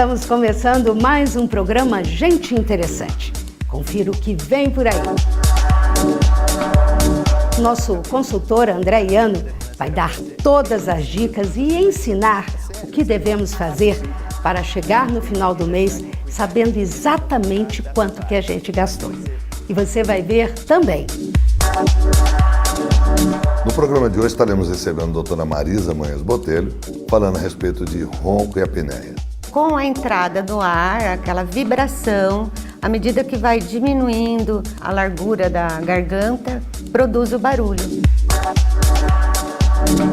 Estamos começando mais um programa Gente Interessante. Confira o que vem por aí. Nosso consultor André Iano vai dar todas as dicas e ensinar o que devemos fazer para chegar no final do mês sabendo exatamente quanto que a gente gastou. E você vai ver também. No programa de hoje estaremos recebendo a doutora Marisa Manhas Botelho, falando a respeito de ronco e apneia. Com a entrada do ar, aquela vibração, à medida que vai diminuindo a largura da garganta, produz o barulho.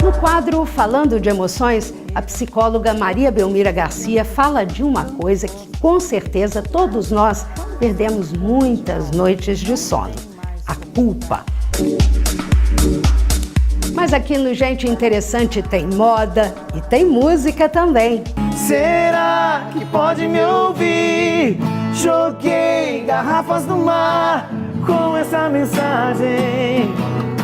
No quadro Falando de Emoções, a psicóloga Maria Belmira Garcia fala de uma coisa que com certeza todos nós perdemos muitas noites de sono: a culpa. Mas aqui no Gente Interessante tem moda e tem música também. Será que pode me ouvir? Joguei garrafas no mar com essa mensagem.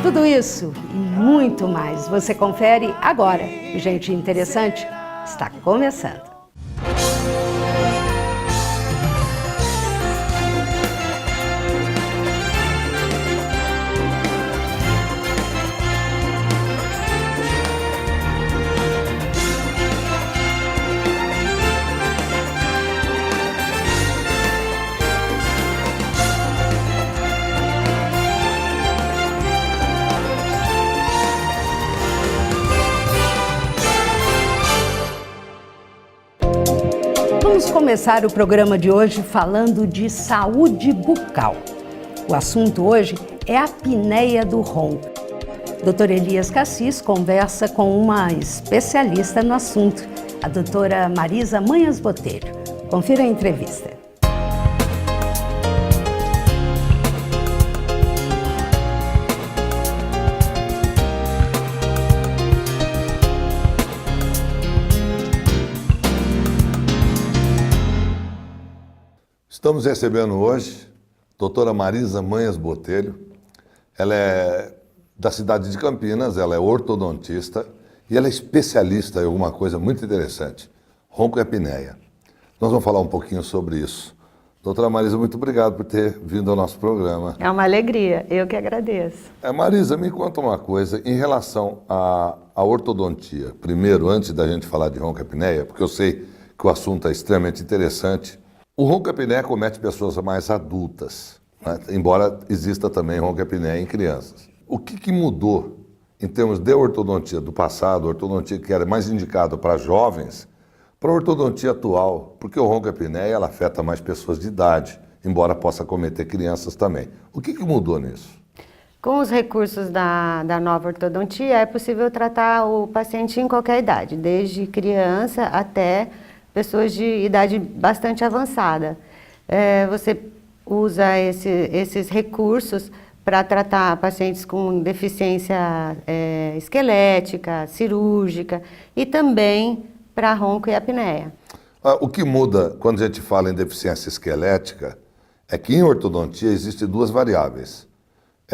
Tudo isso e muito mais você confere agora. Gente Interessante está começando. Vamos começar o programa de hoje falando de saúde bucal. O assunto hoje é a apneia do ronco. Dr. Elias Cassis conversa com uma especialista no assunto, a doutora Marisa Manhas Botelho. Confira a entrevista. Estamos recebendo hoje a doutora Marisa Manhas Botelho. Ela é da cidade de Campinas, ela é ortodontista e ela é especialista em alguma coisa muito interessante, ronco e apneia. Nós vamos falar um pouquinho sobre isso. Doutora Marisa, muito obrigado por ter vindo ao nosso programa. É uma alegria, eu que agradeço. Marisa, me conta uma coisa em relação à ortodontia. Primeiro, antes da gente falar de ronco e apneia, porque eu sei que o assunto é extremamente interessante. O ronco e apneia comete pessoas mais adultas, né? Embora exista também ronco e apneia em crianças. O que mudou em termos de ortodontia do passado, ortodontia que era mais indicada para jovens, para a ortodontia atual? Porque o ronco e apneia ela afeta mais pessoas de idade, embora possa cometer crianças também. O que mudou nisso? Com os recursos da nova ortodontia, é possível tratar o paciente em qualquer idade, desde criança até pessoas de idade bastante avançada. Você usa esses recursos para tratar pacientes com deficiência esquelética, cirúrgica e também para ronco e apneia. O que muda quando a gente fala em deficiência esquelética é que em ortodontia existem duas variáveis.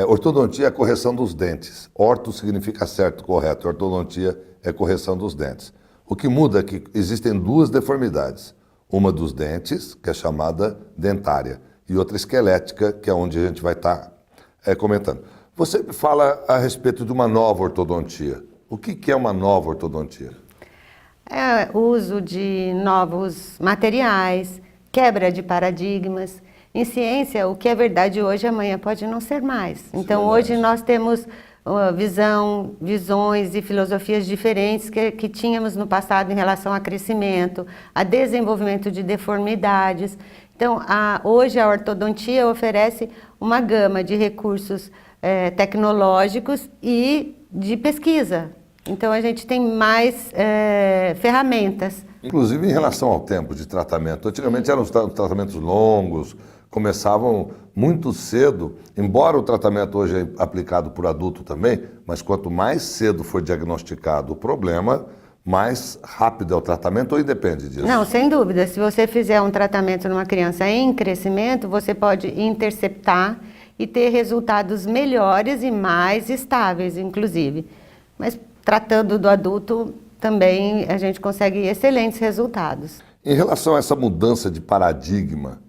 Ortodontia é a correção dos dentes. Orto significa certo, correto. Ortodontia é correção dos dentes. O que muda é que existem duas deformidades. Uma dos dentes, que é chamada dentária, e outra esquelética, que é onde a gente vai estar comentando. Você fala a respeito de uma nova ortodontia. O que é uma nova ortodontia? É o uso de novos materiais, quebra de paradigmas. Em ciência, o que é verdade hoje, amanhã pode não ser mais. Então, hoje nós temos visões e filosofias diferentes que tínhamos no passado em relação a crescimento, a desenvolvimento de deformidades. Então, hoje a ortodontia oferece uma gama de recursos tecnológicos e de pesquisa. Então, a gente tem mais ferramentas. Inclusive em relação ao tempo de tratamento. Antigamente eram os tratamentos longos, começavam muito cedo, embora o tratamento hoje é aplicado por adulto também, mas quanto mais cedo for diagnosticado o problema, mais rápido é o tratamento, ou depende disso? Não, sem dúvida. Se você fizer um tratamento numa criança em crescimento, você pode interceptar e ter resultados melhores e mais estáveis, inclusive. Mas tratando do adulto, também a gente consegue excelentes resultados. Em relação a essa mudança de paradigma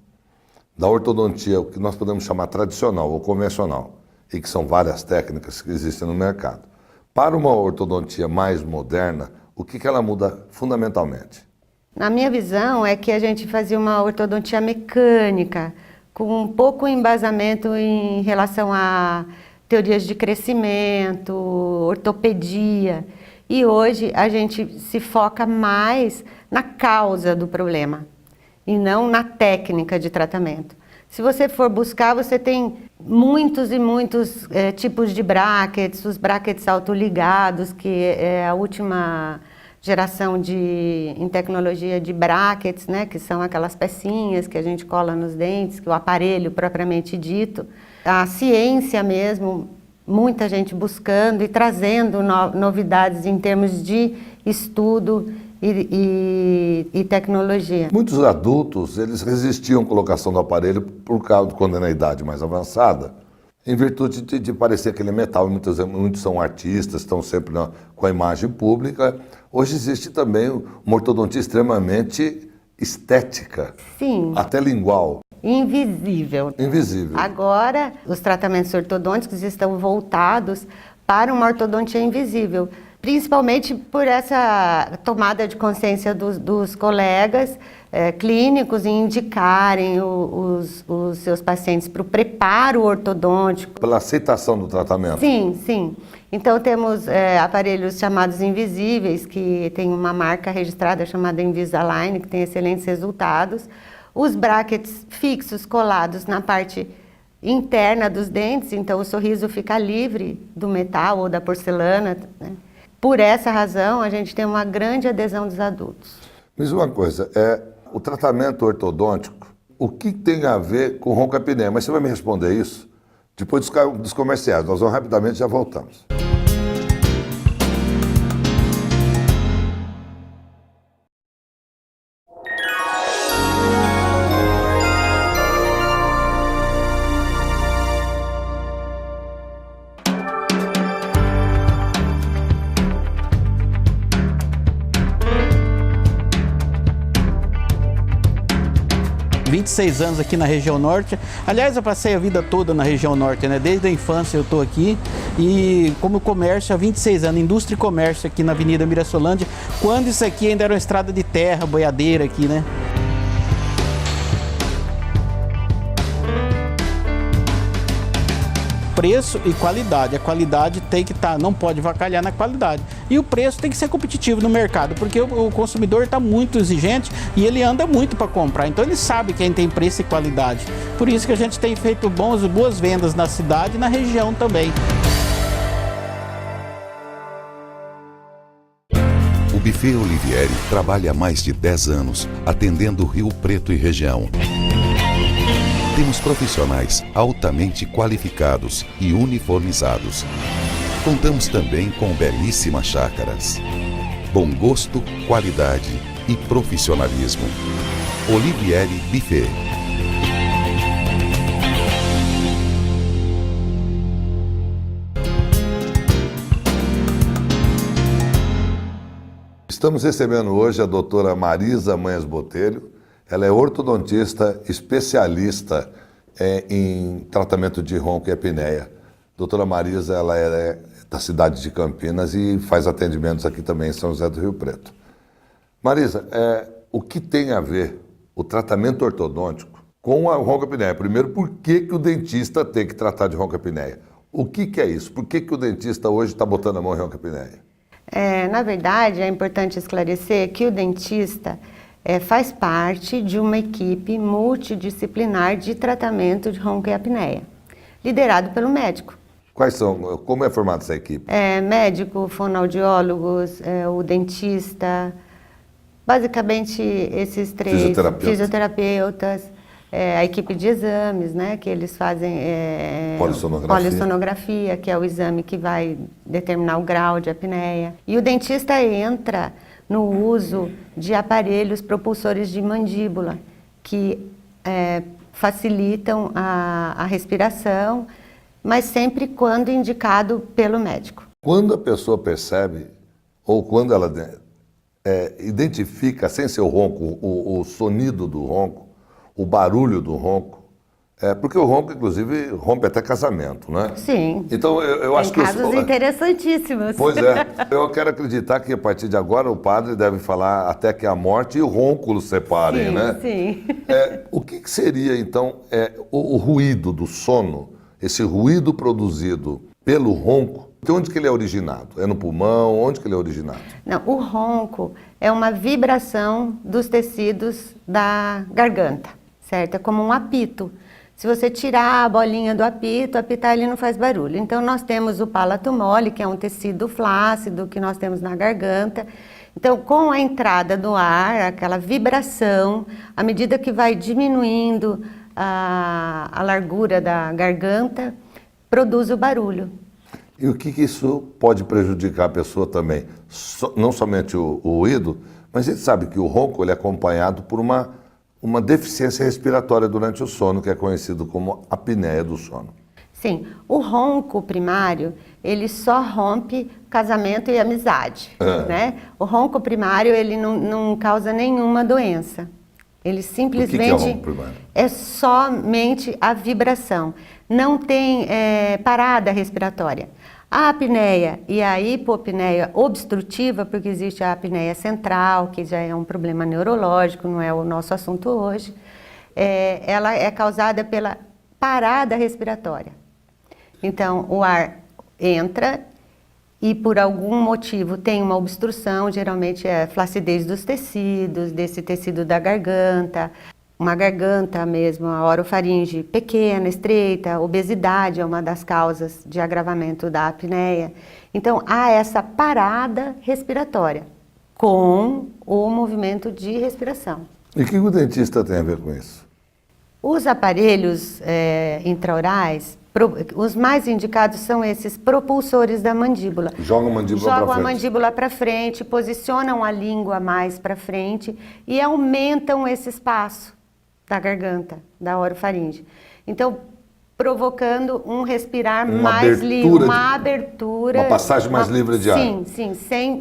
da ortodontia, o que nós podemos chamar tradicional ou convencional, e que são várias técnicas que existem no mercado, para uma ortodontia mais moderna, o que ela muda fundamentalmente? Na minha visão é que a gente fazia uma ortodontia mecânica, com um pouco embasamento em relação a teorias de crescimento, ortopedia. E hoje a gente se foca mais na causa do problema e não na técnica de tratamento. Se você for buscar, você tem muitos e muitos tipos de brackets, os brackets autoligados, que é a última geração em tecnologia de brackets, né, que são aquelas pecinhas que a gente cola nos dentes, que o aparelho propriamente dito. A ciência mesmo, muita gente buscando e trazendo novidades em termos de estudo e tecnologia. Muitos adultos, eles resistiam à colocação do aparelho por causa, quando é na idade mais avançada, em virtude de parecer aquele metal. Muitos são artistas, estão sempre com a imagem pública. Hoje existe também uma ortodontia extremamente estética, sim, até lingual. Invisível. Invisível. Agora, os tratamentos ortodônticos estão voltados para uma ortodontia invisível, principalmente por essa tomada de consciência dos colegas clínicos em indicarem os seus pacientes para o preparo ortodôntico. Pela aceitação do tratamento. Sim, sim. Então temos aparelhos chamados invisíveis, que tem uma marca registrada chamada Invisalign, que tem excelentes resultados. Os brackets fixos colados na parte interna dos dentes, então o sorriso fica livre do metal ou da porcelana, né? Por essa razão, a gente tem uma grande adesão dos adultos. Me diz uma coisa, o tratamento ortodôntico, o que tem a ver com ronco-apneia? Mas você vai me responder isso depois dos comerciais. Nós vamos rapidamente e já voltamos. ...26 anos aqui na região norte. Aliás, eu passei a vida toda na região norte, né? Desde a infância eu estou aqui. E como comércio há 26 anos, indústria e comércio aqui na Avenida Mirassolândia, quando isso aqui ainda era uma estrada de terra, boiadeira aqui, né? Preço e qualidade. A qualidade tem que estar, não pode vacalhar na qualidade. E o preço tem que ser competitivo no mercado, porque o consumidor está muito exigente e ele anda muito para comprar. Então ele sabe quem tem preço e qualidade. Por isso que a gente tem feito boas vendas na cidade e na região também. O Buffet Olivieri trabalha há mais de 10 anos atendendo Rio Preto e região. Temos profissionais altamente qualificados e uniformizados. Contamos também com belíssimas chácaras. Bom gosto, qualidade e profissionalismo. Olivieri Buffet. Estamos recebendo hoje a doutora Marisa Manhas Botelho. Ela é ortodontista especialista em tratamento de ronco e apneia. Doutora Marisa, ela é da cidade de Campinas e faz atendimentos aqui também em São José do Rio Preto. Marisa, o que tem a ver o tratamento ortodôntico com a ronco e apneia? Primeiro, por que o dentista tem que tratar de ronco e apneia? O que é isso? Por que o dentista hoje está botando a mão em ronco e apneia? Na verdade, é importante esclarecer que o dentista faz parte de uma equipe multidisciplinar de tratamento de ronco e apneia, liderado pelo médico. Quais são? Como é formada essa equipe? Médico, fonoaudiólogos, o dentista, basicamente esses três, fisioterapeutas, a equipe de exames, né, que eles fazem polissonografia, que é o exame que vai determinar o grau de apneia. E o dentista entra no uso de aparelhos propulsores de mandíbula, que facilitam a respiração, mas sempre quando indicado pelo médico. Quando a pessoa percebe, ou quando ela identifica, sem ser o ronco, o sonido do ronco, o barulho do ronco, porque o ronco, inclusive, rompe até casamento, né? Sim. Então, eu acho que... Tem casos interessantíssimos. Pois é. Eu quero acreditar que, a partir de agora, o padre deve falar até que a morte e o ronco os separem, Sim, né? sim. O que seria, então, o ruído do sono, esse ruído produzido pelo ronco, de onde que ele é originado? É no pulmão? Onde que ele é originado? Não, o ronco é uma vibração dos tecidos da garganta, certo? É como um apito. Se você tirar a bolinha do apito, apitar ele não faz barulho. Então nós temos o palato mole, que é um tecido flácido que nós temos na garganta. Então, com a entrada do ar, aquela vibração, à medida que vai diminuindo a largura da garganta, produz o barulho. E o que isso pode prejudicar a pessoa também? Não somente o ouvido, mas a gente sabe que o ronco ele é acompanhado por uma deficiência respiratória durante o sono, que é conhecido como apneia do sono. Sim, o ronco primário, ele só rompe casamento e amizade, né? O ronco primário, ele não causa nenhuma doença. Ele simplesmente... O que é o ronco primário? É somente a vibração. Não tem parada respiratória. A apneia e a hipopneia obstrutiva, porque existe a apneia central, que já é um problema neurológico, não é o nosso assunto hoje, ela é causada pela parada respiratória. Então, o ar entra e por algum motivo tem uma obstrução, geralmente é flacidez dos tecidos, desse tecido da garganta, uma garganta mesmo, a orofaringe pequena, estreita, obesidade é uma das causas de agravamento da apneia. Então, há essa parada respiratória com o movimento de respiração. E o que o dentista tem a ver com isso? Os aparelhos intraorais, os mais indicados são esses propulsores da mandíbula. Jogam a mandíbula para frente. Jogam a mandíbula para frente, posicionam a língua mais para frente e aumentam esse espaço da garganta, da orofaringe. Então, provocando um respirar mais livre, uma abertura. Uma passagem mais livre de ar. Sim,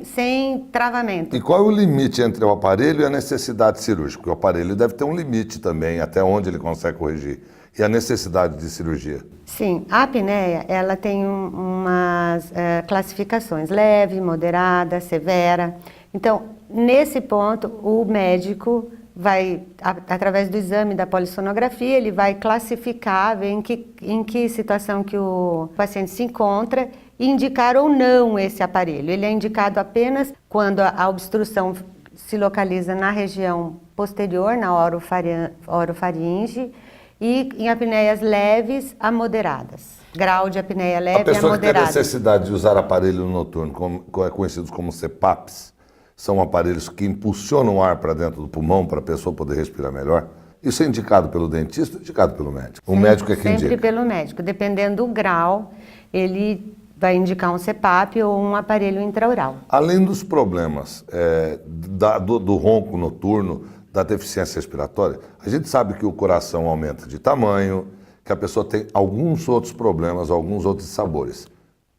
sem travamento. E qual é o limite entre o aparelho e a necessidade cirúrgica? Porque o aparelho deve ter um limite também, até onde ele consegue corrigir. E a necessidade de cirurgia? Sim, a apneia, ela tem umas classificações, leve, moderada, severa. Então, nesse ponto, o médico vai, através do exame da polissonografia, ele vai classificar, ver em que situação que o paciente se encontra e indicar ou não esse aparelho. Ele é indicado apenas quando a obstrução se localiza na região posterior, na orofaringe, e em apneias leves a moderadas. Grau de apneia leve a moderada. A pessoa que tem necessidade de usar aparelho noturno, conhecidos como CPAPs, são aparelhos que impulsionam o ar para dentro do pulmão para a pessoa poder respirar melhor. Isso é indicado pelo dentista ou indicado pelo médico? O médico é quem indica? Sempre pelo médico. Dependendo do grau, ele vai indicar um CPAP ou um aparelho intraoral. Além dos problemas do ronco noturno, da deficiência respiratória, a gente sabe que o coração aumenta de tamanho, que a pessoa tem alguns outros problemas, alguns outros sabores.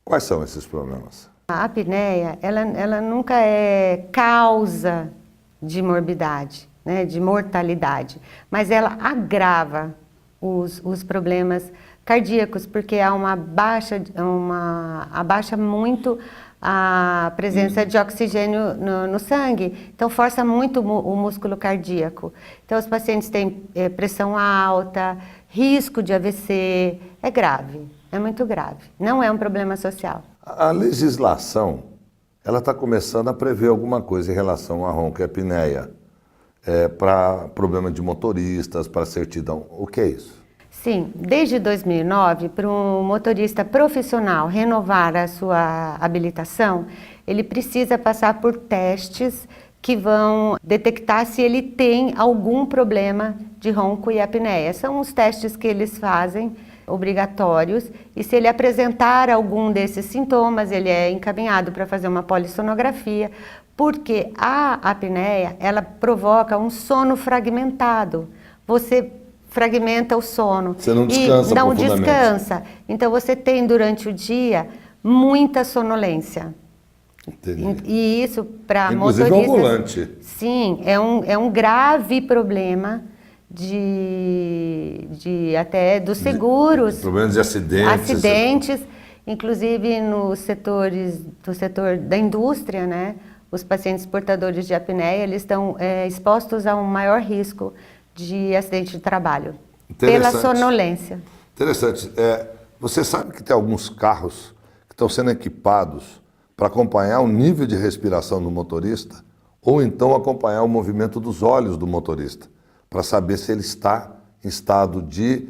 Quais são esses problemas? A apneia, ela nunca é causa de morbidade, né, de mortalidade, mas ela agrava os problemas cardíacos, porque há abaixa muito a presença de oxigênio no sangue, então força muito o músculo cardíaco. Então os pacientes têm pressão alta, risco de AVC, é grave, é muito grave, não é um problema social. A legislação, ela está começando a prever alguma coisa em relação à roncoapneia, para problema de motoristas, para certidão. O que é isso? Sim, desde 2009, para um motorista profissional renovar a sua habilitação, ele precisa passar por testes que vão detectar se ele tem algum problema de ronco e apneia. São os testes que eles fazem, obrigatórios, e se ele apresentar algum desses sintomas, ele é encaminhado para fazer uma polissonografia, porque a apneia, ela provoca um sono fragmentado. Você fragmenta o sono. Você não descansa profundamente. Descansa. Então você tem durante o dia muita sonolência. Entendi. E isso para motoristas... Inclusive ao volante. Sim, é um grave problema até dos seguros. Problemas de acidentes. Acidentes, inclusive no setor da indústria, né? Os pacientes portadores de apneia, eles estão expostos a um maior risco de acidente de trabalho, pela sonolência. Interessante. Você sabe que tem alguns carros que estão sendo equipados para acompanhar o nível de respiração do motorista ou então acompanhar o movimento dos olhos do motorista, para saber se ele está em estado de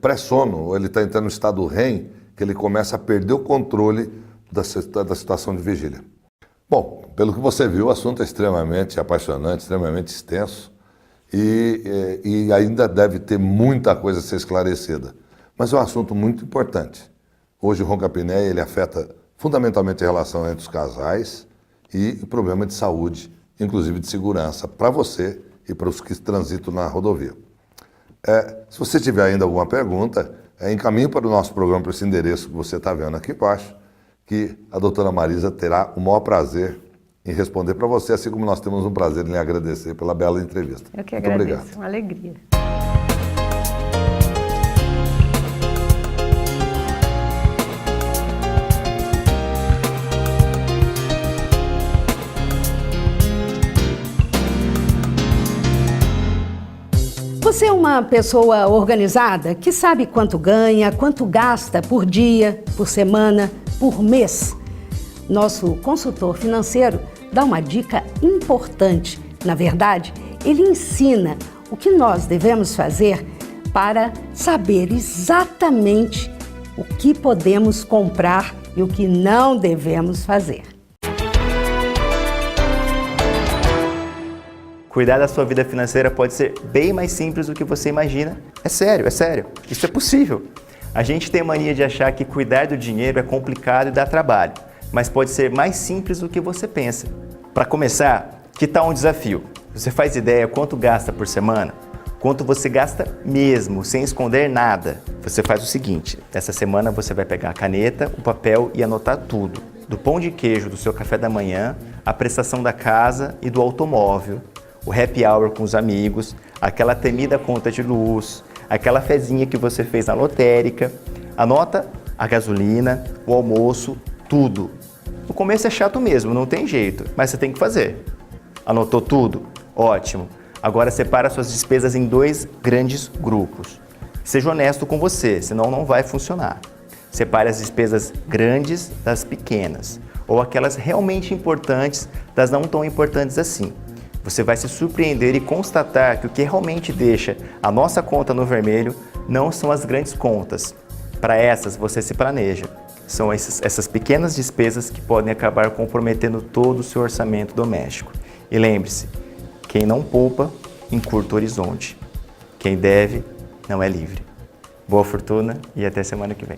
pré-sono ou ele está entrando no estado REM, que ele começa a perder o controle da situação de vigília. Bom, pelo que você viu, o assunto é extremamente apaixonante, extremamente extenso e ainda deve ter muita coisa a ser esclarecida. Mas é um assunto muito importante. Hoje o ronco-apneia ele afeta fundamentalmente a relação entre os casais e o problema de saúde, inclusive de segurança, para você e para os que transitam na rodovia. Se você tiver ainda alguma pergunta, encaminhe para o nosso programa, para esse endereço que você está vendo aqui embaixo, que a doutora Marisa terá o maior prazer em responder para você, assim como nós temos um prazer em lhe agradecer pela bela entrevista. Eu que agradeço, muito obrigado. Uma alegria. Você é uma pessoa organizada que sabe quanto ganha, quanto gasta por dia, por semana, por mês. Nosso consultor financeiro dá uma dica importante. Na verdade, ele ensina o que nós devemos fazer para saber exatamente o que podemos comprar e o que não devemos fazer. Cuidar da sua vida financeira pode ser bem mais simples do que você imagina. É sério, isso é possível. A gente tem mania de achar que cuidar do dinheiro é complicado e dá trabalho, mas pode ser mais simples do que você pensa. Para começar, que tal um desafio? Você faz ideia quanto gasta por semana? Quanto você gasta mesmo, sem esconder nada? Você faz o seguinte, essa semana você vai pegar a caneta, o papel e anotar tudo. Do pão de queijo do seu café da manhã, a prestação da casa e do automóvel, o happy hour com os amigos, aquela temida conta de luz, aquela fezinha que você fez na lotérica. Anota a gasolina, o almoço, tudo. No começo é chato mesmo, não tem jeito, mas você tem que fazer. Anotou tudo? Ótimo. Agora separa suas despesas em 2 grandes grupos. Seja honesto com você, senão não vai funcionar. Separe as despesas grandes das pequenas, ou aquelas realmente importantes das não tão importantes assim. Você vai se surpreender e constatar que o que realmente deixa a nossa conta no vermelho não são as grandes contas. Para essas, você se planeja. São essas pequenas despesas que podem acabar comprometendo todo o seu orçamento doméstico. E lembre-se, quem não poupa, encurta o horizonte. Quem deve, não é livre. Boa fortuna e até semana que vem.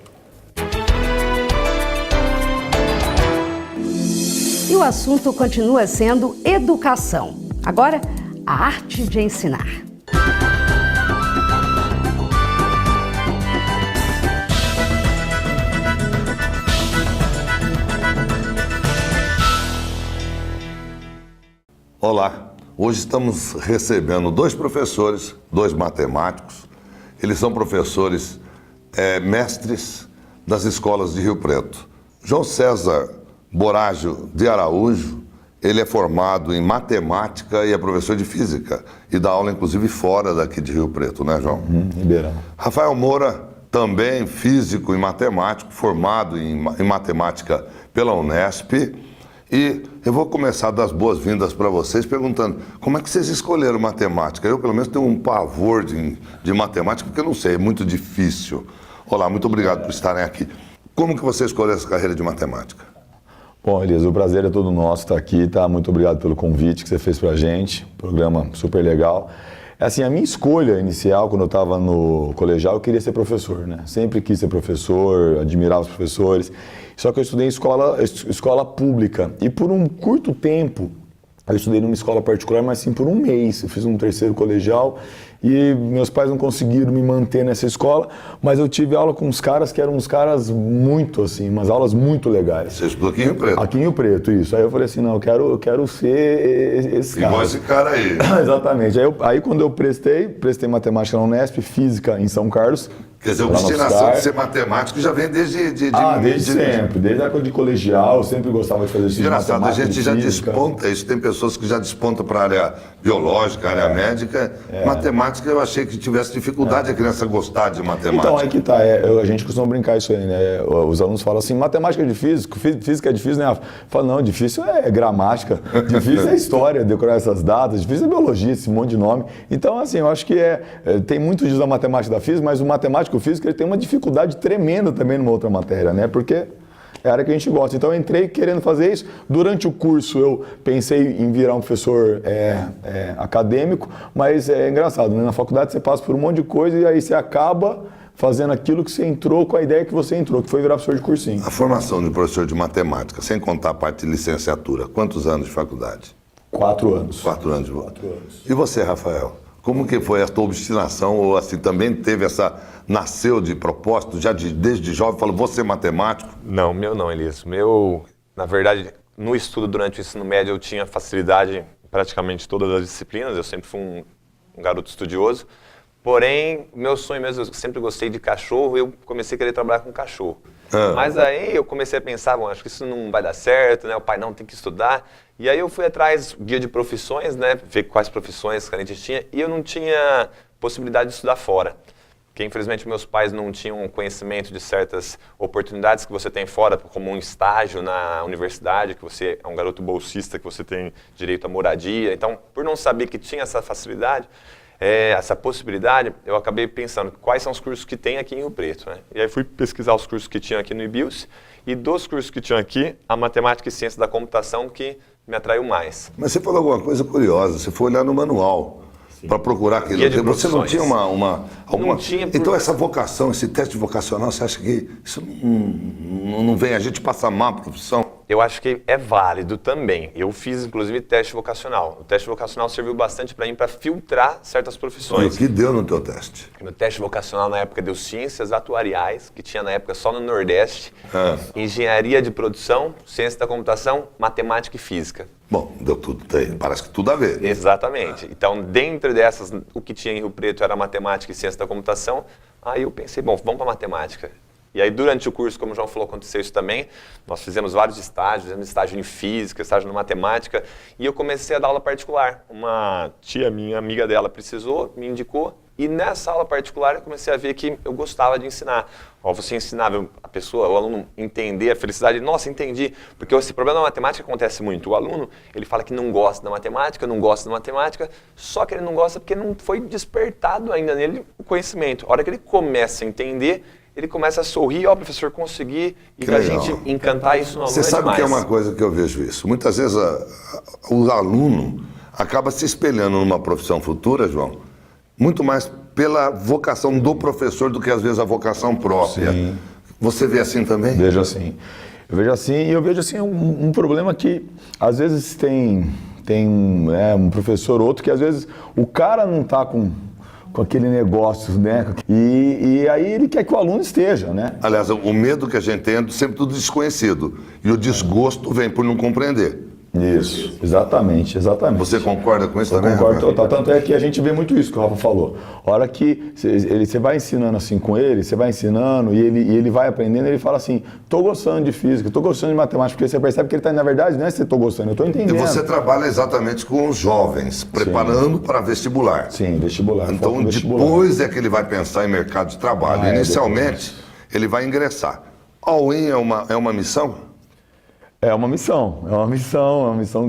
E o assunto continua sendo educação. Agora, a arte de ensinar. Olá, hoje estamos recebendo 2 professores, 2 matemáticos. Eles são professores mestres das escolas de Rio Preto. João César Borágio de Araújo, ele é formado em matemática e é professor de física e dá aula inclusive fora daqui de Rio Preto, né, João? Ribeirão. Rafael Moura, também físico e matemático, formado em matemática pela Unesp. E eu vou começar a dar as boas-vindas para vocês perguntando como é que vocês escolheram matemática? Eu, pelo menos, tenho um pavor de matemática, porque eu não sei, é muito difícil. Olá, muito obrigado por estarem aqui. Como que você escolheu essa carreira de matemática? Bom, Elias, o prazer é todo nosso estar aqui, tá? Muito obrigado pelo convite que você fez pra gente, programa super legal. Assim, a minha escolha inicial, quando eu estava no colegial, eu queria ser professor, né? Sempre quis ser professor, admirava os professores. Só que eu estudei em escola pública e por um curto tempo Aí eu estudei numa escola particular, mas assim por um mês. Eu fiz um 3º colegial e meus pais não conseguiram me manter nessa escola, mas eu tive aula com uns caras que eram uns caras muito assim, umas aulas muito legais. Você estudou aqui em Rio Preto? Aqui em Rio Preto, isso. Aí eu falei assim, não, eu quero ser esse cara. Igual esse cara aí. Exatamente. Aí quando eu prestei matemática na Unesp, física em São Carlos. Quer dizer, a obstinação de ser matemático já vem desde desde sempre. Desde a época de colegial, eu sempre gostava de fazer isso. Engraçado, a gente já física. desponta isso. Tem pessoas que já despontam para a área biológica, área médica. Matemática, eu achei que tivesse dificuldade a criança gostar de matemática. Então, aí que tá. A gente costuma brincar isso aí, né? Os alunos falam assim, matemática é difícil, física é difícil, né? Fala, não, difícil é gramática, difícil é história, decorar essas datas, difícil é biologia, esse monte de nome. Então, assim, eu acho que tem muito disso da matemática e da física, mas o matemático e o físico ele tem uma dificuldade tremenda também numa outra matéria, né? Porque é a área que a gente gosta. Então eu entrei querendo fazer isso. Durante o curso eu pensei em virar um professor acadêmico, mas é engraçado, né? Na faculdade você passa por um monte de coisa e aí você acaba fazendo aquilo que você entrou com a ideia que você entrou, que foi virar professor de cursinho. A formação de professor de matemática, sem contar a parte de licenciatura, quantos anos de faculdade? 4 anos. 4 anos. 4 anos. E você, Rafael? Como que foi a tua obstinação, ou assim, também teve nasceu de propósito, já desde jovem, falou, vou ser matemático? Não, meu não, Elias. Meu, na verdade, no estudo durante o ensino médio eu tinha facilidade em praticamente todas as disciplinas, eu sempre fui um garoto estudioso, porém, meu sonho mesmo, eu sempre gostei de cachorro, eu comecei a querer trabalhar com cachorro. Mas aí eu comecei a pensar, bom, acho que isso não vai dar certo, né? O pai não tem que estudar. E aí eu fui atrás guia de profissões, né? Ver quais profissões que a gente tinha, e eu não tinha possibilidade de estudar fora. Porque infelizmente meus pais não tinham conhecimento de certas oportunidades que você tem fora, como um estágio na universidade, que você é um garoto bolsista, que você tem direito à moradia. Então, por não saber que tinha essa facilidade, essa possibilidade, eu acabei pensando quais são os cursos que tem aqui em Rio Preto, né? E aí fui pesquisar os cursos que tinham aqui no IBIUS, e dos cursos que tinham aqui, a matemática e ciência da computação que me atraiu mais. Mas você falou alguma coisa curiosa, você foi olhar no manual para procurar aquilo. Você não tinha alguma... Não tinha Então essa vocação, esse teste vocacional, você acha que isso não vem, a gente passa mal a profissão? Eu acho que é válido também. Eu fiz, inclusive, teste vocacional. O teste vocacional serviu bastante para mim para filtrar certas profissões. E o que deu no teu teste? Meu teste vocacional na época deu ciências atuariais, que tinha na época só no Nordeste, engenharia de produção, ciência da computação, matemática e física. Bom, deu tudo, parece que tudo a ver. Exatamente. Então, dentro dessas, o que tinha em Rio Preto era matemática e ciência da computação. Aí eu pensei, bom, vamos para matemática. E aí, durante o curso, como o João falou, aconteceu isso também. Nós fizemos vários estágios, fizemos estágio em física, estágio em matemática, e eu comecei a dar aula particular. Uma tia minha, amiga dela, precisou, me indicou, e nessa aula particular eu comecei a ver que eu gostava de ensinar. Você ensinava a pessoa, o aluno, entender a felicidade. Nossa, entendi, porque esse problema da matemática acontece muito. O aluno, ele fala que não gosta da matemática, só que ele não gosta porque não foi despertado ainda nele o conhecimento. A hora que ele começa a entender, ele começa a sorrir, professor, consegui, e pra gente encantar isso no aluno. Você sabe que é uma coisa que eu vejo isso. Muitas vezes o aluno acaba se espelhando numa profissão futura, João, muito mais pela vocação do professor do que às vezes a vocação própria. Sim. Você vê assim também? Vejo assim. Eu vejo assim, e eu vejo assim um problema que às vezes tem um professor ou outro que às vezes o cara não está com aquele negócio, né? E aí ele quer que o aluno esteja, né? Aliás, o medo que a gente tem é sempre tudo desconhecido. E o desgosto vem por não compreender. Isso, exatamente. Você concorda com isso também? Eu concordo total. Tanto é que a gente vê muito isso que o Rafa falou. A hora que você vai ensinando assim com ele, você vai ensinando e ele vai aprendendo, ele fala assim, tô gostando de física, tô gostando de matemática, porque você percebe que ele tá, na verdade, não é se tô gostando, eu tô entendendo. E você trabalha exatamente com os jovens, preparando para vestibular. Sim, vestibular. Então, depois é que ele vai pensar em mercado de trabalho. Inicialmente, ele vai ingressar. All-in é uma missão? É uma missão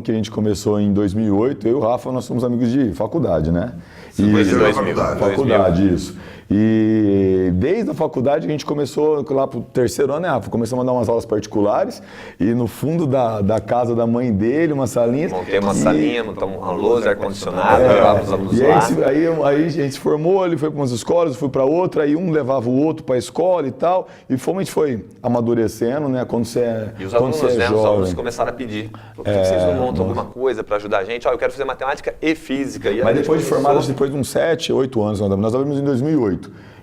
que a gente começou em 2008. Eu e o Rafa, nós somos amigos de faculdade, né? Você conheceu na faculdade? Faculdade, isso. E desde a faculdade a gente começou lá pro terceiro ano, começamos a dar umas aulas particulares e no fundo da casa da mãe dele, uma salinha. Montei uma salinha, montamos uma lousa, ar-condicionado, levava os alunos lá. Aí a gente se formou, ele foi para umas escolas, eu fui para outra, aí um levava o outro para a escola e tal, e a gente foi amadurecendo, né? Quando você é E os alunos, jovem. Os alunos começaram a pedir, por que vocês não montam alguma coisa para ajudar a gente? Eu quero fazer matemática e física. E mas depois de formados, depois de uns 7, 8 anos, nós abrimos em 2008.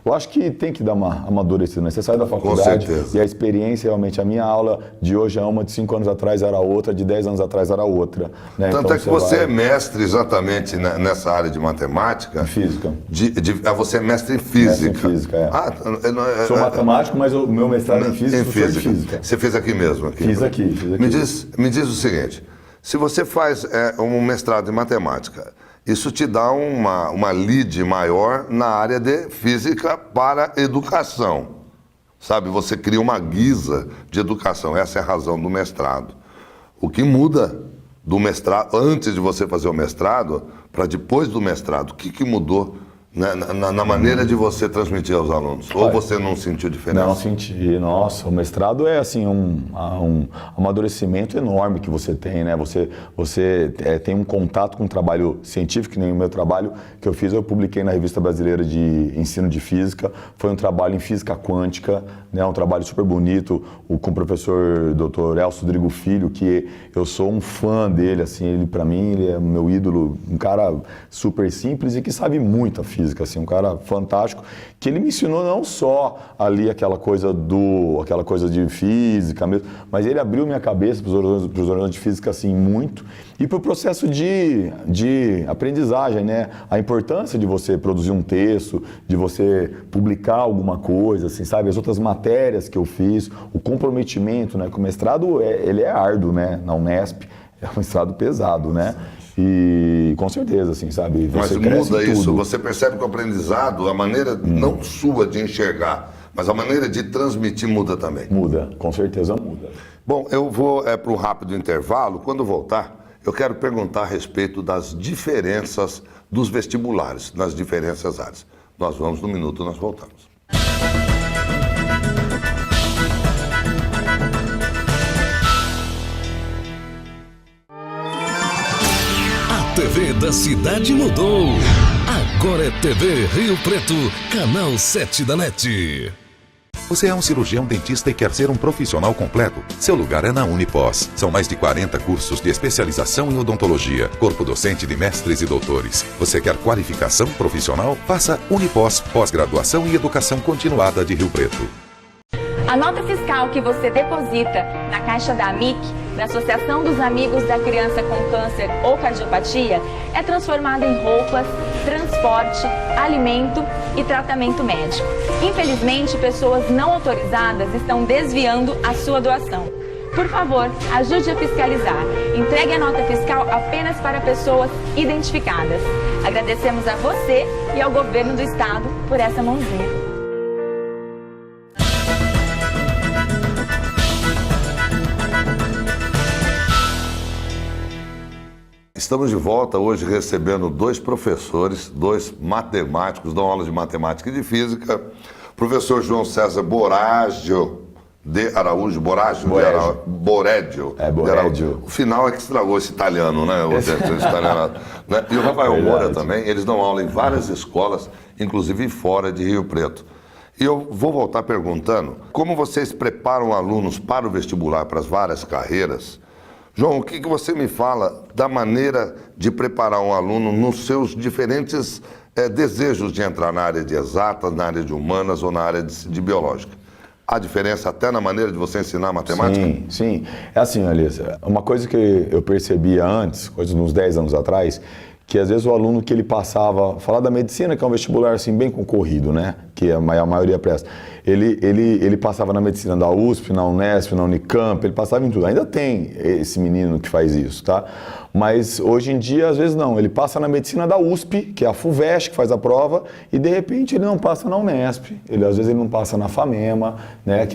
Eu acho que tem que dar uma amadurecida, né? Você sai da faculdade e a experiência, realmente, a minha aula de hoje é uma, de 5 anos atrás era outra, de 10 anos atrás era outra. Né? Tanto então, é que você é mestre exatamente nessa área de matemática. Em física. Você é mestre em física. Mestre em física, Sou matemático, mas o meu mestrado é em física. Você fez aqui mesmo? Fiz aqui. Me diz o seguinte, se você faz um mestrado em matemática, isso te dá uma lead maior na área de física para educação. Sabe, você cria uma guisa de educação, essa é a razão do mestrado. O que muda do mestrado, antes de você fazer o mestrado, para depois do mestrado, o que mudou na maneira de você transmitir aos alunos? Ou você não sentiu diferença? Não senti. Nossa, o mestrado é assim um amadurecimento enorme que você tem, né? Você tem um contato com um trabalho científico, que nem o meu trabalho que eu fiz, eu publiquei na Revista Brasileira de Ensino de Física. Foi um trabalho em física quântica, né? Um trabalho super bonito, com o professor Dr. Elcio Rodrigo Filho, que eu sou um fã dele, assim, ele para mim ele é meu ídolo, um cara super simples e que sabe muito a física. Assim, um cara fantástico, que ele me ensinou não só ali aquela coisa de física mesmo, mas ele abriu minha cabeça para os alunos de física assim muito, e para o processo de aprendizagem, né? A importância de você produzir um texto, de você publicar alguma coisa, assim, sabe? As outras matérias que eu fiz, o comprometimento, né? Que o mestrado ele é árduo, né? Na Unesp é um mestrado pesado, né? E com certeza, assim, sabe? Mas muda isso, você percebe que o aprendizado, a maneira não sua de enxergar, mas a maneira de transmitir muda também. Muda, com certeza muda. Bom, eu vou para um rápido intervalo. Quando voltar, eu quero perguntar a respeito das diferenças dos vestibulares, nas diferentes áreas. Nós vamos no minuto, nós voltamos. TV da cidade mudou. Agora é TV Rio Preto, canal 7 da NET. Você é um cirurgião dentista e quer ser um profissional completo? Seu lugar é na Unipós. São mais de 40 cursos de especialização em odontologia, corpo docente de mestres e doutores. Você quer qualificação profissional? Faça Unipós, pós-graduação e educação continuada de Rio Preto. A nota fiscal que você deposita na caixa da AMIC, da Associação dos Amigos da Criança com Câncer ou Cardiopatia, é transformada em roupas, transporte, alimento e tratamento médico. Infelizmente, pessoas não autorizadas estão desviando a sua doação. Por favor, ajude a fiscalizar. Entregue a nota fiscal apenas para pessoas identificadas. Agradecemos a você e ao governo do estado por essa mãozinha. Estamos de volta hoje recebendo 2 professores, 2 matemáticos, dão aula de matemática e de física. Professor João César Borédio de Araújo. O final é que estragou esse italiano, né? E o Rafael Moura também. Eles dão aula em várias escolas, inclusive fora de Rio Preto. E eu vou voltar perguntando, como vocês preparam alunos para o vestibular, para as várias carreiras? João, o que você me fala da maneira de preparar um aluno nos seus diferentes desejos de entrar na área de exatas, na área de humanas ou na área de biológica? Há diferença até na maneira de você ensinar matemática? Sim. É assim, Alisa, uma coisa que eu percebia antes, coisa uns 10 anos atrás, que às vezes o aluno que ele passava, falar da medicina, que é um vestibular assim bem concorrido, né? que a maioria presta. Ele passava na medicina da USP, na Unesp, na Unicamp, ele passava em tudo. Ainda tem esse menino que faz isso, tá? Mas hoje em dia, às vezes não. Ele passa na medicina da USP, que é a FUVEST, que faz a prova, e de repente ele não passa na Unesp. Às vezes ele não passa na FAMEMA, né?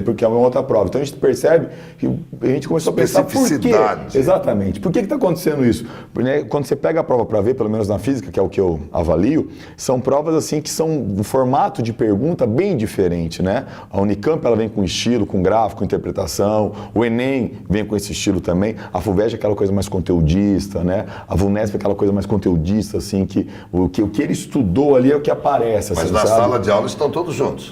Porque é uma outra prova. Então a gente percebe que a gente começou a pensar por quê. Exatamente. Por que está acontecendo isso? Porque, quando você pega a prova para ver, pelo menos na física, que é o que eu avalio, são provas assim que são um formato de pergunta bem diferente, né? A Unicamp ela vem com estilo, com gráfico, interpretação. O Enem vem com esse estilo também. A FUVEST é aquela coisa mais conteudista, né? A VUNESP é aquela coisa mais conteudista, assim, que o que ele estudou ali é o que aparece. Mas assim, na sabe? sala de aula estão todos juntos?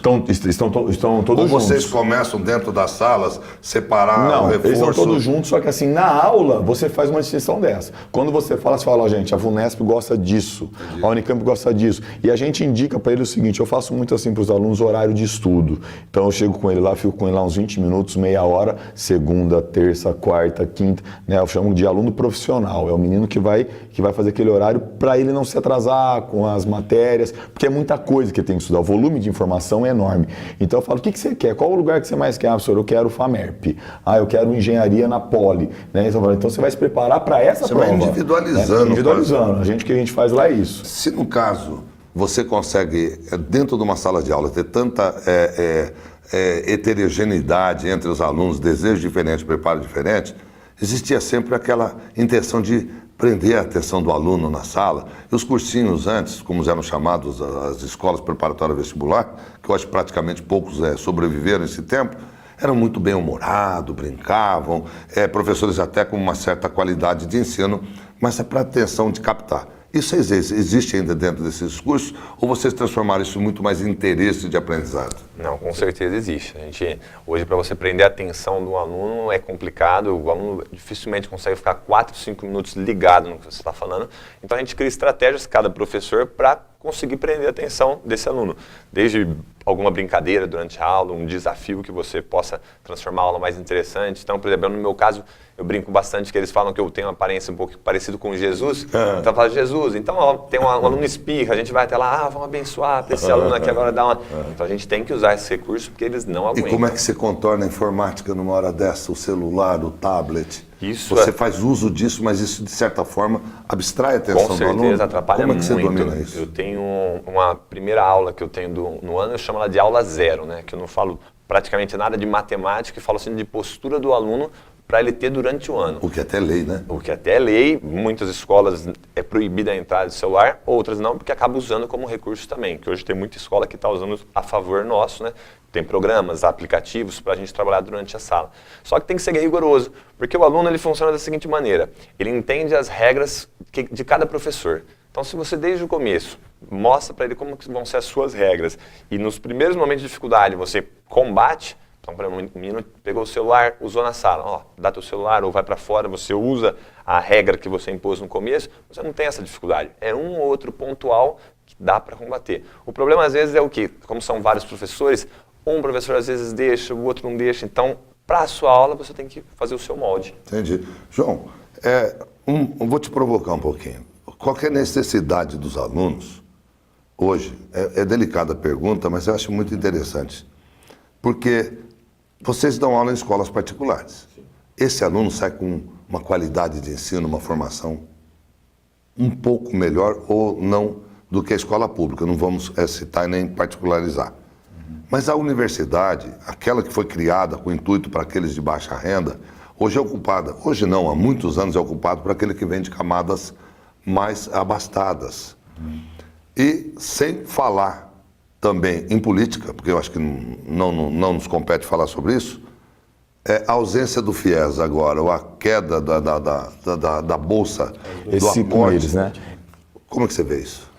Estão todos juntos. Ou vocês começam dentro das salas, separar Não, o reforço? eles estão todos juntos, só que assim, na aula você faz uma distinção dessa. Quando você fala, ó, gente, a VUNESP gosta disso, a Unicamp gosta disso. E a gente indica para ele o seguinte, eu faço muito assim para os alunos horário de estudo. Então eu chego com ele lá, fico com ele lá uns 20 minutos, meia hora, segunda, terça, quarta, quinta, né? Eu chamo de aluno profissional, é o menino que vai fazer aquele horário para ele não se atrasar com as matérias, porque é muita coisa que ele tem que estudar, o volume de informação é enorme. Então eu falo, o que você quer? Qual o lugar que você mais quer? Ah, professor, eu quero o FAMERP. Ah, eu quero engenharia na Poli. Né? Então você vai se preparar para essa prova. Você vai individualizando. Né? Individualizando. O que a gente faz lá é isso. Se no caso você consegue, dentro de uma sala de aula, ter tanta heterogeneidade entre os alunos, desejos diferentes, preparo diferente, existia sempre aquela intenção de prender a atenção do aluno na sala. E os cursinhos antes, como eram chamados as escolas preparatórias vestibular, que eu acho que praticamente poucos sobreviveram esse tempo, eram muito bem-humorados, brincavam, professores até com uma certa qualidade de ensino, mas é para a atenção de captar. Isso existe ainda dentro desses cursos ou vocês transformaram isso muito mais em interesse de aprendizado? Não, com certeza existe. Hoje, para você prender a atenção do aluno é complicado, o aluno dificilmente consegue ficar 4, 5 minutos ligado no que você está falando. Então a gente cria estratégias, cada professor, para conseguir prender a atenção desse aluno. Desde alguma brincadeira durante a aula, um desafio que você possa transformar a aula mais interessante. Então, por exemplo, no meu caso, eu brinco bastante que eles falam que eu tenho uma aparência um pouco parecida com Jesus. Então eu falo, Jesus, então tem um aluno espirra, a gente vai até lá, vamos abençoar para esse aluno aqui agora dar uma... Então a gente tem que usar esse recurso porque eles não aguentam. E como é que você contorna a informática numa hora dessa? O celular, o tablet? Isso você faz uso disso, mas isso de certa forma abstrai a atenção do aluno? Com certeza, atrapalha muito. Como é que você domina isso? Eu tenho uma primeira aula que eu tenho no ano, eu chamo ela de aula zero, né? Que eu não falo praticamente nada de matemática e falo assim de postura do aluno para ele ter durante o ano. O que até é lei, né? O que até é lei, muitas escolas é proibida a entrada de celular, outras não, porque acaba usando como recurso também, que hoje tem muita escola que está usando a favor nosso, né? Tem programas, aplicativos para a gente trabalhar durante a sala. Só que tem que ser rigoroso, porque o aluno ele funciona da seguinte maneira, ele entende as regras de cada professor. Então se você desde o começo mostra para ele como que vão ser as suas regras e nos primeiros momentos de dificuldade você combate. Então, por exemplo, o menino pegou o celular, usou na sala, dá teu celular ou vai para fora, você usa a regra que você impôs no começo, você não tem essa dificuldade. É um ou outro pontual que dá para combater. O problema às vezes é o quê? Como são vários professores, um professor às vezes deixa, o outro não deixa, então para a sua aula você tem que fazer o seu molde. Entendi. João, vou te provocar um pouquinho. Qualquer necessidade dos alunos, hoje, é delicada a pergunta, mas eu acho muito interessante, porque vocês dão aula em escolas particulares. Esse aluno sai com uma qualidade de ensino, uma formação um pouco melhor ou não do que a escola pública. Não vamos citar e nem particularizar. Mas a universidade, aquela que foi criada com o intuito para aqueles de baixa renda, hoje é ocupada, hoje não, há muitos anos é ocupado por aquele que vem de camadas mais abastadas. E sem falar também em política, porque eu acho que não nos compete falar sobre isso, a ausência do FIES agora, ou a queda da bolsa do aporte. Né? Como é que você vê isso?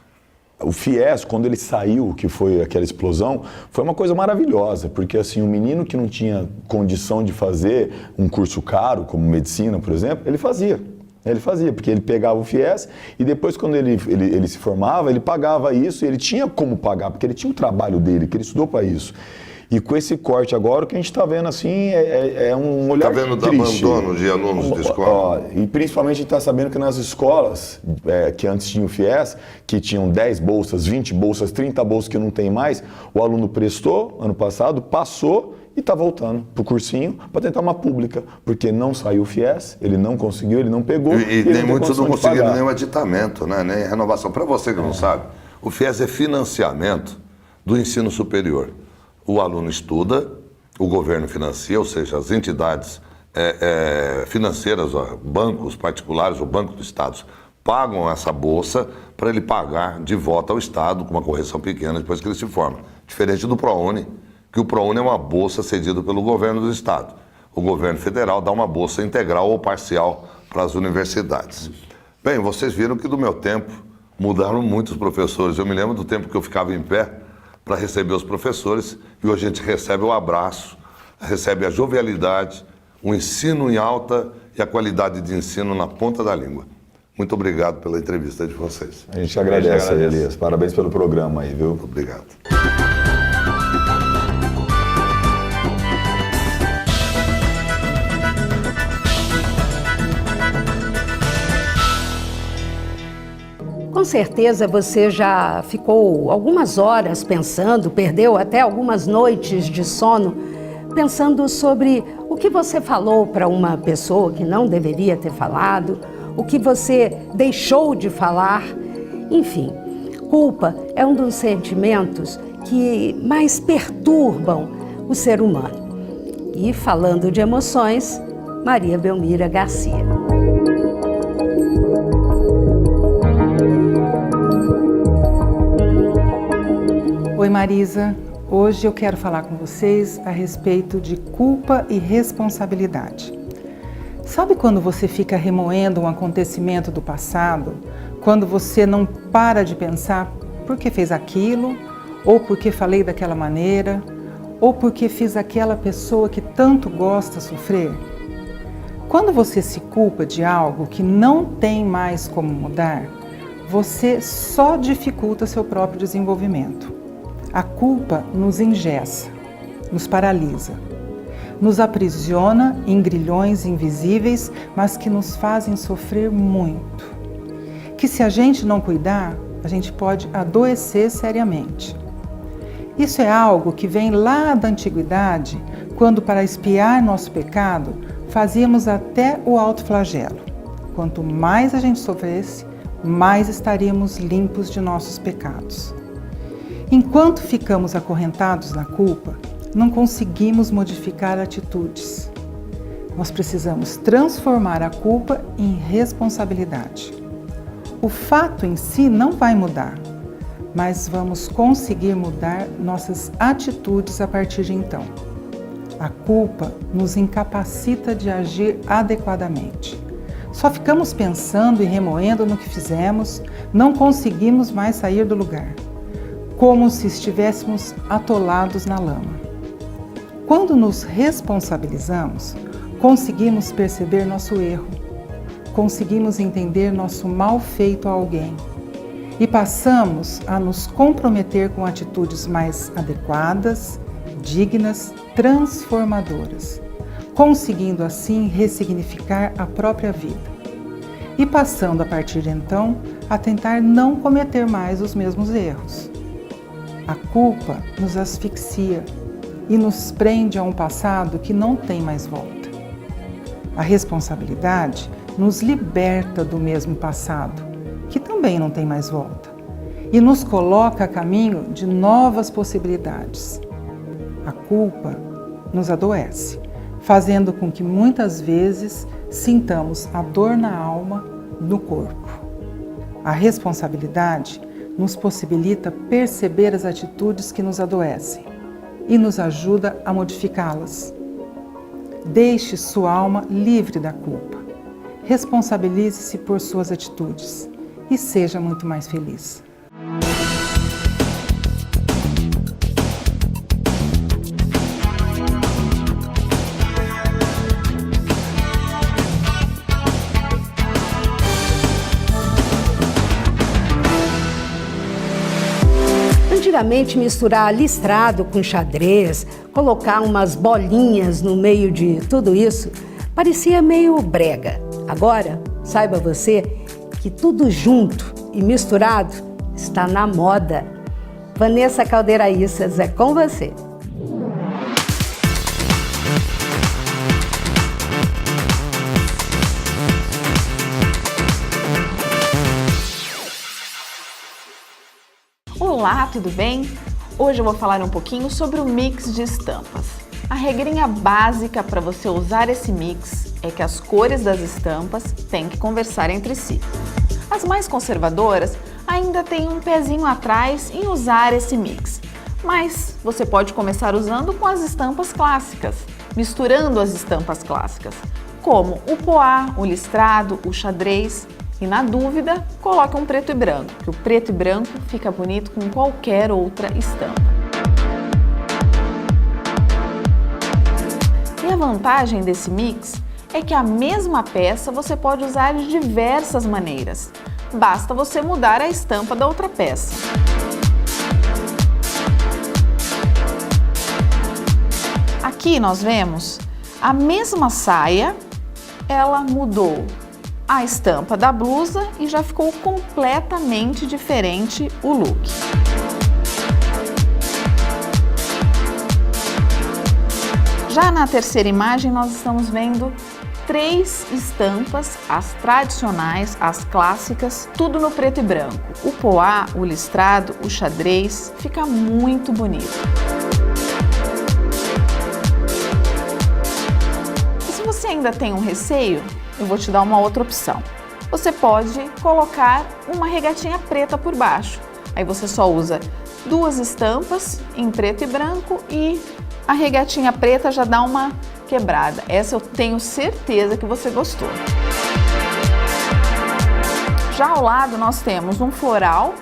O FIES, quando ele saiu, que foi aquela explosão, foi uma coisa maravilhosa, porque assim, o menino que não tinha condição de fazer um curso caro, como medicina, por exemplo, ele fazia. Ele fazia, porque ele pegava o FIES e depois quando ele se formava, ele pagava isso e ele tinha como pagar, porque ele tinha o trabalho dele, que ele estudou para isso. E com esse corte agora, o que a gente está vendo assim é um olhar triste. Está vendo do abandono de alunos de escola? E principalmente a gente está sabendo que nas escolas, que antes tinham o FIES, que tinham 10 bolsas, 20 bolsas, 30 bolsas que não tem mais, o aluno prestou ano passado, passou e está voltando para o cursinho para tentar uma pública, porque não saiu o FIES, ele não conseguiu, ele não pegou. E nem muitos não conseguiram nenhum aditamento, né? Nem renovação. Para você que não sabe, o FIES é financiamento do ensino superior. O aluno estuda, o governo financia, ou seja, as entidades financeiras, bancos particulares, o Banco do Estado, pagam essa bolsa para ele pagar de volta ao Estado com uma correção pequena depois que ele se forma. Diferente do ProUni, que o ProUni é uma bolsa cedida pelo governo do Estado. O governo federal dá uma bolsa integral ou parcial para as universidades. Bem, vocês viram que do meu tempo mudaram muitos professores. Eu me lembro do tempo que eu ficava em pé para receber os professores e hoje a gente recebe o abraço, recebe a jovialidade, o ensino em alta e a qualidade de ensino na ponta da língua. Muito obrigado pela entrevista de vocês. A gente agradece, Elias. Parabéns pelo programa aí, viu? Obrigado. Com certeza você já ficou algumas horas pensando, perdeu até algumas noites de sono, pensando sobre o que você falou para uma pessoa que não deveria ter falado, o que você deixou de falar. Enfim, culpa é um dos sentimentos que mais perturbam o ser humano. E falando de emoções, Maria Belmira Garcia. Oi Marisa, hoje eu quero falar com vocês a respeito de culpa e responsabilidade. Sabe quando você fica remoendo um acontecimento do passado? Quando você não para de pensar por que fez aquilo, ou por que falei daquela maneira, ou por que fiz aquela pessoa que tanto gosta sofrer? Quando você se culpa de algo que não tem mais como mudar, você só dificulta seu próprio desenvolvimento. A culpa nos engessa, nos paralisa, nos aprisiona em grilhões invisíveis, mas que nos fazem sofrer muito. Que se a gente não cuidar, a gente pode adoecer seriamente. Isso é algo que vem lá da antiguidade, quando para expiar nosso pecado, fazíamos até o autoflagelo. Quanto mais a gente sofresse, mais estaríamos limpos de nossos pecados. Enquanto ficamos acorrentados na culpa, não conseguimos modificar atitudes. Nós precisamos transformar a culpa em responsabilidade. O fato em si não vai mudar, mas vamos conseguir mudar nossas atitudes a partir de então. A culpa nos incapacita de agir adequadamente. Só ficamos pensando e remoendo no que fizemos, não conseguimos mais sair do lugar, como se estivéssemos atolados na lama. Quando nos responsabilizamos, conseguimos perceber nosso erro, conseguimos entender nosso mal feito a alguém e passamos a nos comprometer com atitudes mais adequadas, dignas, transformadoras, conseguindo assim ressignificar a própria vida e passando a partir de então a tentar não cometer mais os mesmos erros. A culpa nos asfixia e nos prende a um passado que não tem mais volta. A responsabilidade nos liberta do mesmo passado, que também não tem mais volta, e nos coloca a caminho de novas possibilidades. A culpa nos adoece, fazendo com que muitas vezes sintamos a dor na alma, no corpo. A responsabilidade nos possibilita perceber as atitudes que nos adoecem e nos ajuda a modificá-las. Deixe sua alma livre da culpa. Responsabilize-se por suas atitudes e seja muito mais feliz. Antigamente, misturar listrado com xadrez, colocar umas bolinhas no meio de tudo isso, parecia meio brega. Agora, saiba você que tudo junto e misturado está na moda. Vanessa Caldeiraíças, é com você. Olá, tudo bem? Hoje eu vou falar um pouquinho sobre o mix de estampas. A regrinha básica para você usar esse mix é que as cores das estampas têm que conversar entre si. As mais conservadoras ainda têm um pezinho atrás em usar esse mix, mas você pode começar usando com as estampas clássicas, misturando as estampas clássicas, como o poá, o listrado, o xadrez. E na dúvida, coloque um preto e branco, que o preto e branco fica bonito com qualquer outra estampa. E a vantagem desse mix é que a mesma peça você pode usar de diversas maneiras. Basta você mudar a estampa da outra peça. Aqui nós vemos a mesma saia, ela mudou a estampa da blusa e já ficou completamente diferente o look. Já na terceira imagem nós estamos vendo 3 estampas, as tradicionais, as clássicas, tudo no preto e branco. O poá, o listrado, o xadrez, fica muito bonito. E se você ainda tem um receio, eu vou te dar uma outra opção. Você pode colocar uma regatinha preta por baixo. Aí você só usa 2 estampas em preto e branco e a regatinha preta já dá uma quebrada. Essa eu tenho certeza que você gostou. Já ao lado nós temos um floral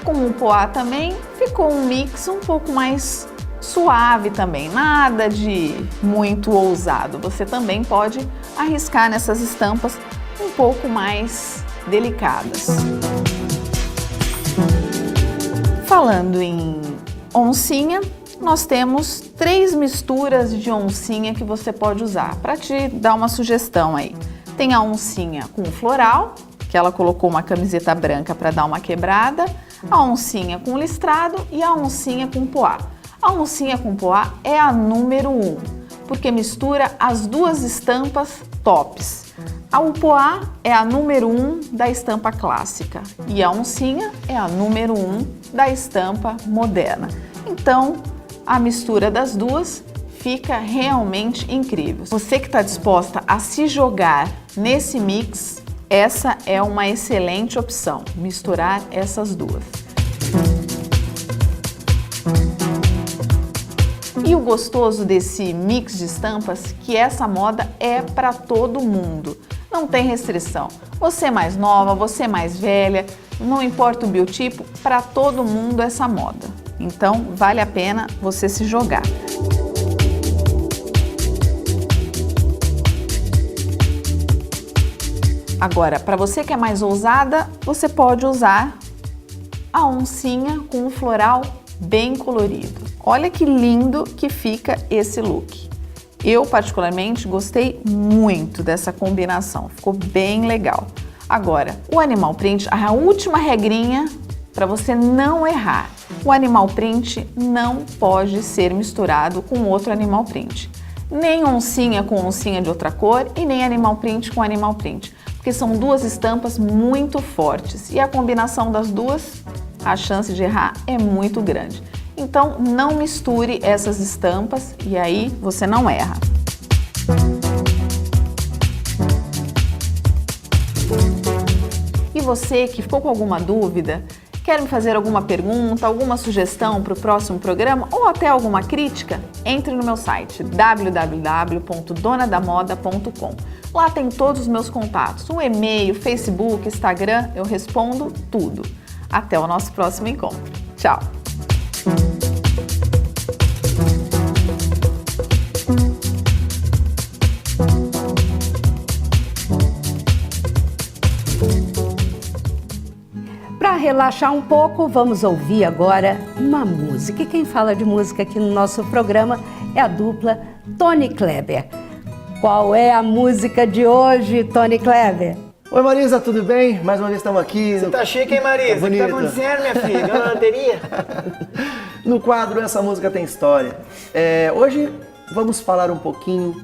com um poá também. Ficou um mix um pouco mais suave também, nada de muito ousado. Você também pode arriscar nessas estampas um pouco mais delicadas. Falando em oncinha, nós temos 3 misturas de oncinha que você pode usar, para te dar uma sugestão aí. Tem a oncinha com floral, que ela colocou uma camiseta branca para dar uma quebrada, a oncinha com listrado e a oncinha com poá. A oncinha com poá é a número 1, porque mistura as 2 estampas tops. O poá é a número 1 da estampa clássica e a oncinha é a número 1 da estampa moderna. Então, a mistura das duas fica realmente incrível. Você que está disposta a se jogar nesse mix, essa é uma excelente opção, misturar essas duas. E o gostoso desse mix de estampas, que essa moda é para todo mundo. Não tem restrição. Você é mais nova, você é mais velha, não importa o biotipo, para todo mundo essa moda. Então, vale a pena você se jogar. Agora, para você que é mais ousada, você pode usar a oncinha com um floral bem colorido. Olha que lindo que fica esse look. Eu, particularmente, gostei muito dessa combinação. Ficou bem legal. Agora, o animal print, a última regrinha para você não errar. O animal print não pode ser misturado com outro animal print. Nem oncinha com oncinha de outra cor e nem animal print com animal print. Porque são 2 estampas muito fortes. E a combinação das duas, a chance de errar é muito grande. Então, não misture essas estampas e aí você não erra. E você que ficou com alguma dúvida, quer me fazer alguma pergunta, alguma sugestão para o próximo programa ou até alguma crítica? Entre no meu site www.donadamoda.com. Lá tem todos os meus contatos, o e-mail, Facebook, Instagram, eu respondo tudo. Até o nosso próximo encontro. Tchau! Para relaxar um pouco, vamos ouvir agora uma música. E quem fala de música aqui no nosso programa é a dupla Tony Kleber. Qual é a música de hoje, Tony Kleber? Oi, Marisa, tudo bem? Mais uma vez estamos aqui. Você tá chique, hein, Marisa? Tá o que tá acontecendo, minha filha? Ganhou na loteria? No quadro Essa Música Tem História. Hoje vamos falar um pouquinho.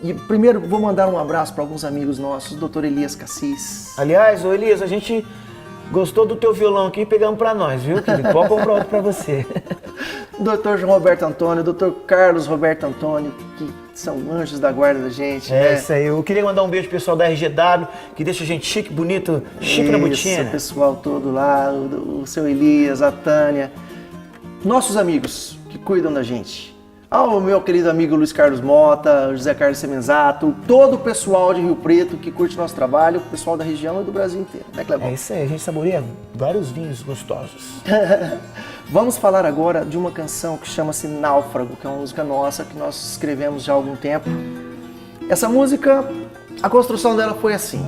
E primeiro vou mandar um abraço para alguns amigos nossos, o Dr. Elias Cassis. Aliás, ô Elias, a gente gostou do teu violão aqui e pegamos para nós, viu, querido? Pode comprar outro para você. Dr. João Roberto Antônio, Dr. Carlos Roberto Antônio, que são anjos da guarda da gente. Isso aí. Eu queria mandar um beijo pro pessoal da RGW, que deixa a gente chique, bonito, chique na botina. O pessoal todo lá, o seu Elias, a Tânia. Nossos amigos que cuidam da gente. Ao meu querido amigo Luiz Carlos Mota, José Carlos Semenzato, todo o pessoal de Rio Preto que curte nosso trabalho, o pessoal da região e do Brasil inteiro. Né, Clebão? É isso aí, a gente saboreia vários vinhos gostosos. Vamos falar agora de uma canção que chama-se Náufrago, que é uma música nossa que nós escrevemos já há algum tempo. Essa música, a construção dela foi assim.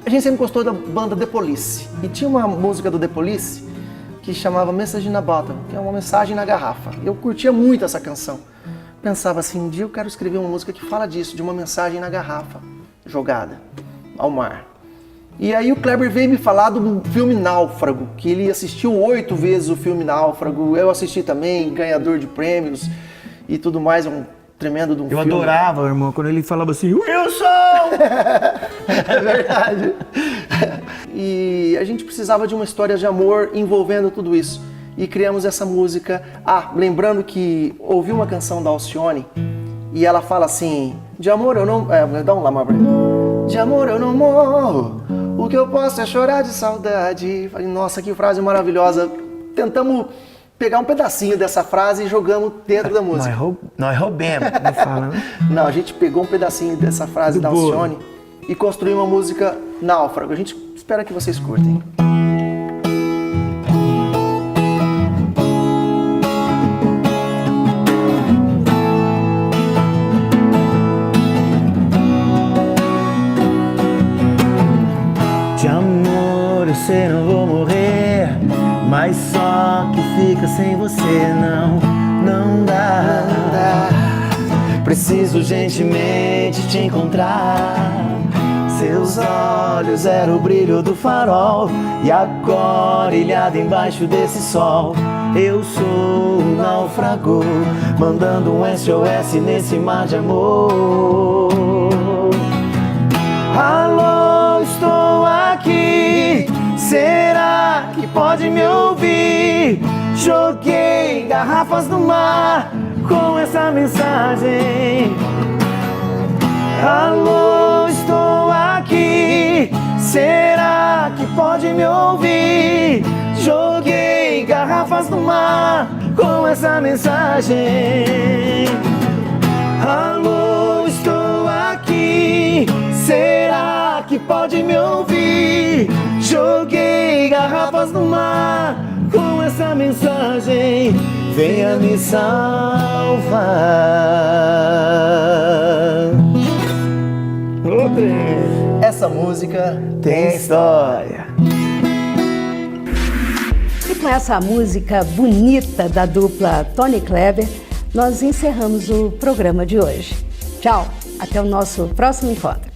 A gente sempre gostou da banda The Police, e tinha uma música do The Police que chamava Message in a Bottle, que é uma mensagem na garrafa. Eu curtia muito essa canção. Pensava assim, um dia eu quero escrever uma música que fala disso, de uma mensagem na garrafa, jogada ao mar. E aí o Kleber veio me falar do filme Náufrago, que ele assistiu 8 vezes o filme Náufrago, eu assisti também, ganhador de prêmios e tudo mais, é um tremendo de um filme. Eu adorava, irmão, quando ele falava assim, Wilson! É verdade. E a gente precisava de uma história de amor envolvendo tudo isso. E criamos essa música. Lembrando que ouvi uma canção da Alcione e ela fala assim, de amor eu não... dá um lá, Mabra. De amor eu não morro, o que eu posso é chorar de saudade. Falei, nossa, que frase maravilhosa. Tentamos pegar um pedacinho dessa frase e jogamos dentro da música. Nós roubemos, não fala, né? Não, a gente pegou um pedacinho dessa frase da Alcione e construiu uma música Náufrago. A gente espera que vocês curtem. De amor eu sei não vou morrer, mas só que fica sem você não dá. Preciso urgentemente te encontrar. Seus olhos eram o brilho do farol e agora ilhado embaixo desse sol. Eu sou um náufrago, mandando um SOS nesse mar de amor. Alô, estou aqui, será que pode me ouvir? Joguei garrafas no mar com essa mensagem. Alô, estou aqui, será que pode me ouvir? Joguei garrafas no mar com essa mensagem. Alô, estou aqui, será que pode me ouvir? Joguei garrafas no mar com essa mensagem. Venha me salvar. Essa música tem história. E com essa música bonita da dupla Tony Kleber, nós encerramos o programa de hoje. Tchau, até o nosso próximo encontro.